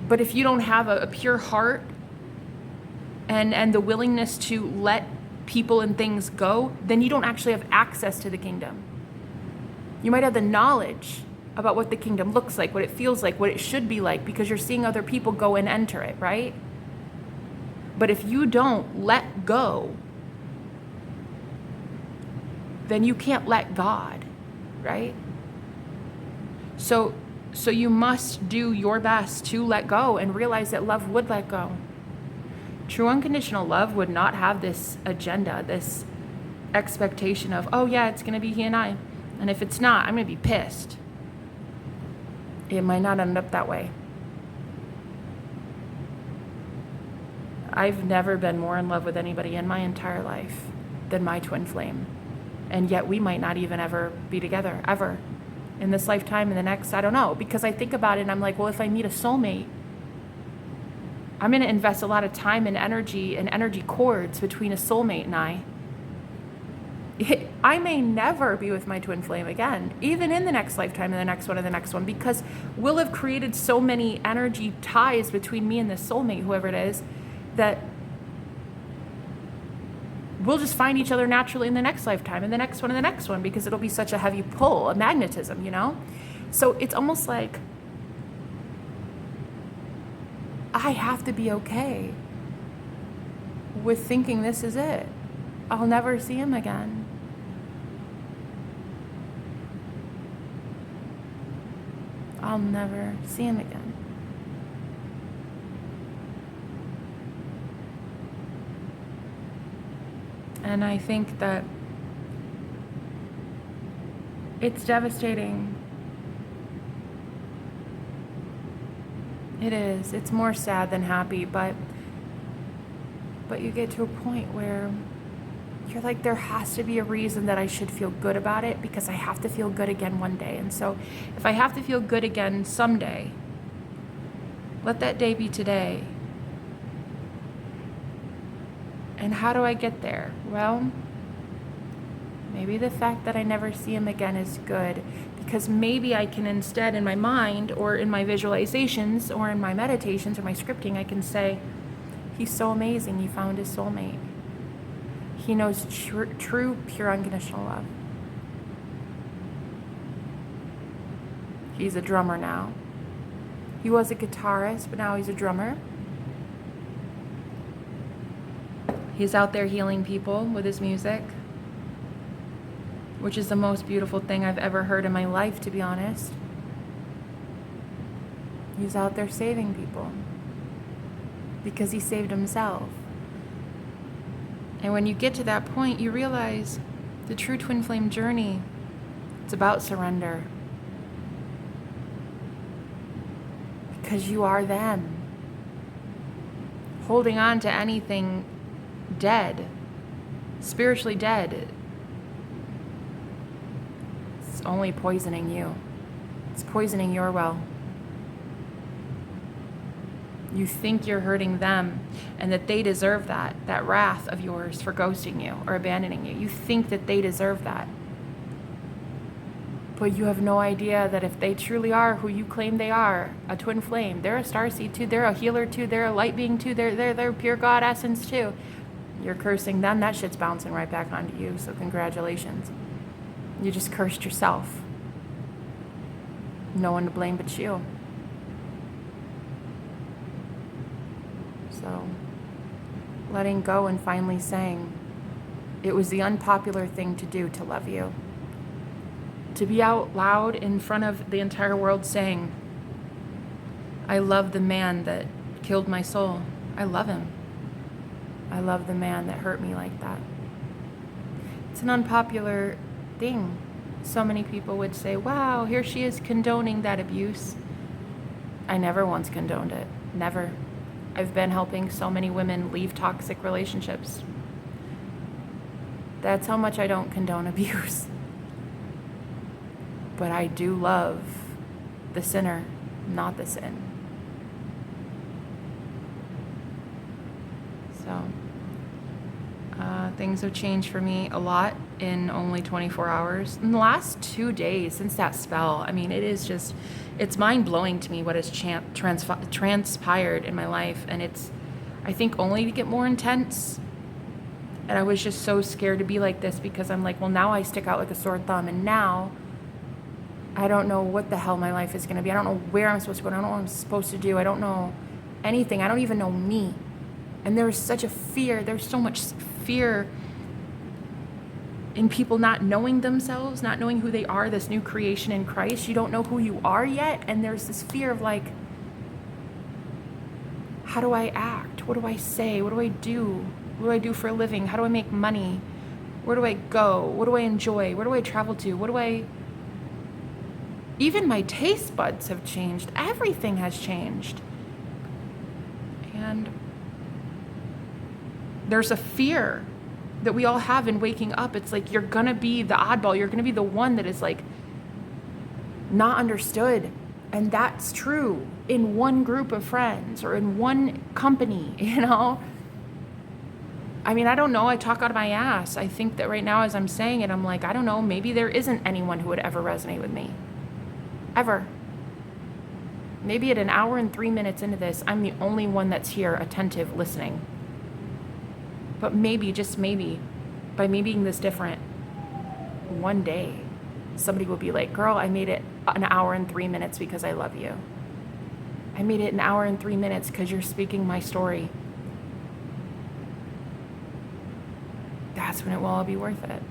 but if you don't have a pure heart and the willingness to let people and things go, then you don't actually have access to the kingdom. You might have the knowledge about what the kingdom looks like, what it feels like, what it should be like, because you're seeing other people go and enter it, right? But if you don't let go, then you can't let God, right? So you must do your best to let go and realize that love would let go. True unconditional love would not have this agenda, this expectation of, oh yeah, it's going to be he and I. And if it's not, I'm going to be pissed. It might not end up that way. I've never been more in love with anybody in my entire life than my twin flame. And yet we might not even ever be together, ever. In this lifetime, in the next, I don't know. Because I think about it and I'm like, well, if I meet a soulmate, I'm going to invest a lot of time and energy cords between a soulmate and I. I may never be with my twin flame again, even in the next lifetime and the next one and the next one, because we'll have created so many energy ties between me and this soulmate, whoever it is, that we'll just find each other naturally in the next lifetime and the next one and the next one, because it'll be such a heavy pull, a magnetism, you know? So it's almost like I have to be okay with thinking this is it. I'll never see him again. I'll never see him again. And I think that it's devastating. It is. It's more sad than happy, but you get to a point where you're like, there has to be a reason that I should feel good about it, because I have to feel good again one day. And so if I have to feel good again someday, let that day be today. And how do I get there? Well, maybe the fact that I never see him again is good, because maybe I can instead, in my mind or in my visualizations or in my meditations or my scripting, I can say, he's so amazing, he found his soulmate. He knows true, pure, unconditional love. He's a drummer now. He was a guitarist, but now he's a drummer. He's out there healing people with his music, which is the most beautiful thing I've ever heard in my life, to be honest. He's out there saving people because he saved himself. And when you get to that point, you realize the true twin flame journey, it's about surrender. Because you are them. Holding on to anything dead, spiritually dead, it's only poisoning you. It's poisoning your well. You think you're hurting them and that they deserve that wrath of yours for ghosting you or abandoning you. You think that they deserve that. But you have no idea that if they truly are who you claim they are, a twin flame, they're a starseed too, they're a healer too, they're a light being too, they're pure God essence too. You're cursing them, that shit's bouncing right back onto you, so congratulations. You just cursed yourself. No one to blame but you. So, letting go and finally saying, it was the unpopular thing to do to love you. To be out loud in front of the entire world saying, I love the man that killed my soul. I love him. I love the man that hurt me like that. It's an unpopular thing. So many people would say, wow, here she is condoning that abuse. I never once condoned it. Never. I've been helping so many women leave toxic relationships. That's how much I don't condone abuse. But I do love the sinner, not the sin. So, things have changed for me a lot in only 24 hours. In the last 2 days since that spell, I mean, it's mind-blowing to me what has transpired in my life. And it's, I think, only to get more intense. And I was just so scared to be like this because I'm like, well, now I stick out like a sore thumb. And now I don't know what the hell my life is going to be. I don't know where I'm supposed to go. I don't know what I'm supposed to do. I don't know anything. I don't even know me. And there's such a fear. There's so much fear in people not knowing themselves, not knowing who they are, this new creation in Christ. You don't know who you are yet. And there's this fear of like, how do I act? What do I say? What do I do? What do I do for a living? How do I make money? Where do I go? What do I enjoy? Where do I travel to? Even my taste buds have changed. Everything has changed. And there's a fear that we all have in waking up. It's like you're gonna be the oddball. You're gonna be the one that is like not understood. And that's true in one group of friends or in one company, you know? I mean, I don't know. I talk out of my ass. I think that right now as I'm saying it, I'm like, I don't know, maybe there isn't anyone who would ever resonate with me. Ever. Maybe at an hour and 3 minutes into this, I'm the only one that's here, attentive, listening. But maybe, just maybe, by me being this different, one day, somebody will be like, girl, I made it an hour and 3 minutes because I love you. I made it an hour and 3 minutes because you're speaking my story. That's when it will all be worth it.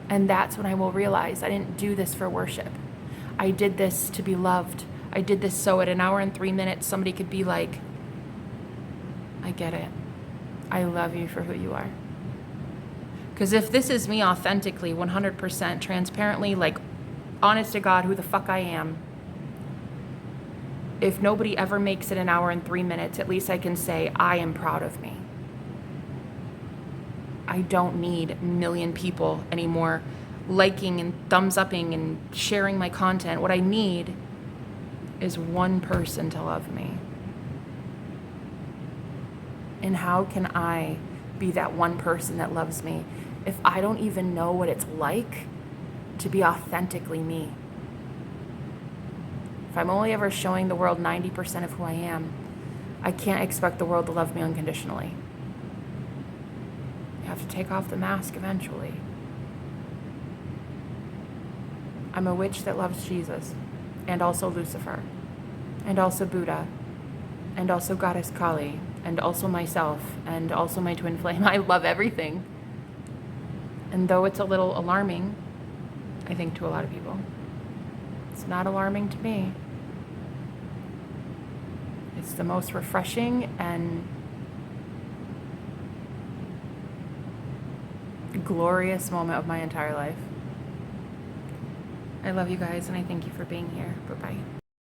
And that's when I will realize I didn't do this for worship. I did this to be loved. I did this so at an hour and 3 minutes, somebody could be like, I get it. I love you for who you are. Because if this is me authentically, 100%, transparently, like, honest to God, who the fuck I am, if nobody ever makes it an hour and 3 minutes, at least I can say, I am proud of me. I don't need a million people anymore liking and thumbs upping and sharing my content. What I need is one person to love me. And how can I be that one person that loves me if I don't even know what it's like to be authentically me? If I'm only ever showing the world 90% of who I am, I can't expect the world to love me unconditionally. You have to take off the mask eventually. I'm a witch that loves Jesus, and also Lucifer, and also Buddha, and also Goddess Kali, and also myself, and also my twin flame. I love everything. And though it's a little alarming, I think to a lot of people, it's not alarming to me. It's the most refreshing and glorious moment of my entire life. I love you guys, and I thank you for being here. Bye-bye.